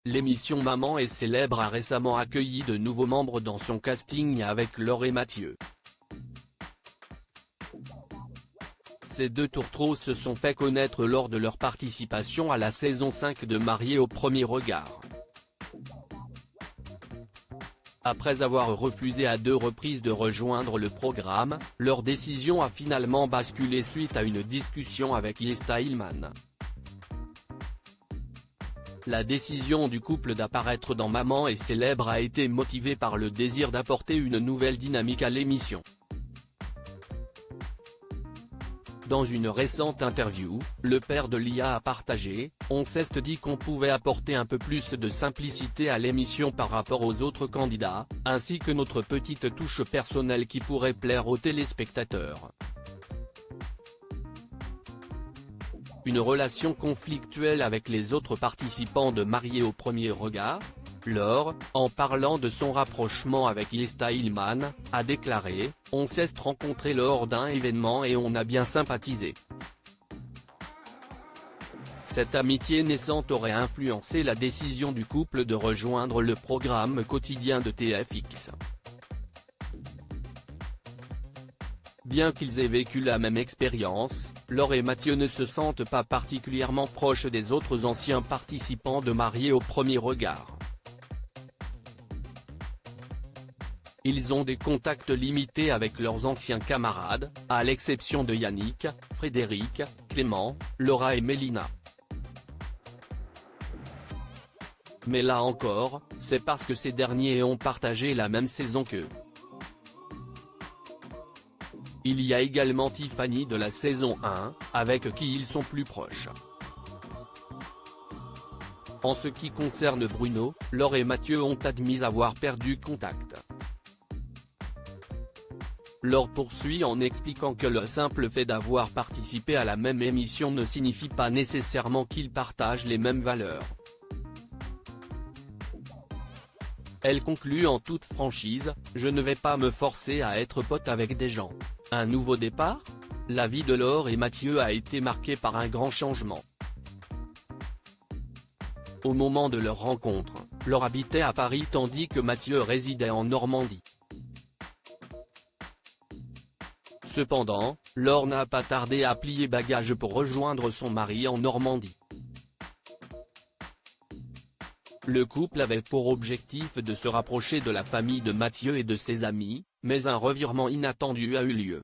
l'émission Maman est célèbre a récemment accueilli de nouveaux membres dans son casting avec Laure et Mathieu. Ces deux tourtereaux se sont fait connaître lors de leur participation à la saison 5 de Mariés au premier regard. Après avoir refusé à 2 reprises de rejoindre le programme, leur décision a finalement basculé suite à une discussion avec Yesta Hillman. La décision du couple d'apparaître dans Maman est célèbre a été motivée par le désir d'apporter une nouvelle dynamique à l'émission. Dans une récente interview, le père de Lia a partagé « On s'est dit qu'on pouvait apporter un peu plus de simplicité à l'émission par rapport aux autres candidats, ainsi que notre petite touche personnelle qui pourrait plaire aux téléspectateurs. » Une relation conflictuelle avec les autres participants de Mariés au premier regard ? Laure, en parlant de son rapprochement avec Yesta Hillman, a déclaré « On s'est rencontrés lors d'un événement et on a bien sympathisé. Cette amitié naissante aurait influencé la décision du couple de rejoindre le programme quotidien de TFX. Bien qu'ils aient vécu la même expérience, Laure et Mathieu ne se sentent pas particulièrement proches des autres anciens participants de Mariés au premier regard. Ils ont des contacts limités avec leurs anciens camarades, à l'exception de Yannick, Frédéric, Clément, Laura et Mélina. Mais là encore, c'est parce que ces derniers ont partagé la même saison qu'eux. Il y a également Tiffany de la saison 1, avec qui ils sont plus proches. En ce qui concerne Bruno, Laure et Mathieu ont admis avoir perdu contact. Laure poursuit en expliquant que le simple fait d'avoir participé à la même émission ne signifie pas nécessairement qu'ils partagent les mêmes valeurs. Elle conclut en toute franchise « Je ne vais pas me forcer à être pote avec des gens. Un nouveau départ ? La vie de Laure et Mathieu a été marquée par un grand changement. Au moment de leur rencontre, Laure habitait à Paris tandis que Mathieu résidait en Normandie. Cependant, Laure n'a pas tardé à plier bagages pour rejoindre son mari en Normandie. Le couple avait pour objectif de se rapprocher de la famille de Mathieu et de ses amis, mais un revirement inattendu a eu lieu.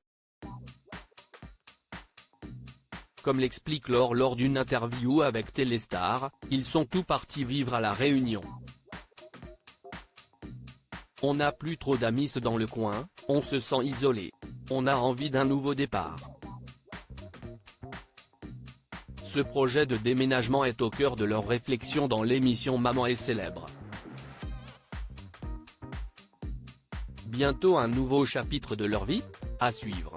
Comme l'explique Laure lors d'une interview avec Téléstar, ils sont tous partis vivre à La Réunion. On n'a plus trop d'amis dans le coin, on se sent isolé. On a envie d'un nouveau départ. Ce projet de déménagement est au cœur de leur réflexion dans l'émission Maman est célèbre. Bientôt un nouveau chapitre de leur vie ? À suivre.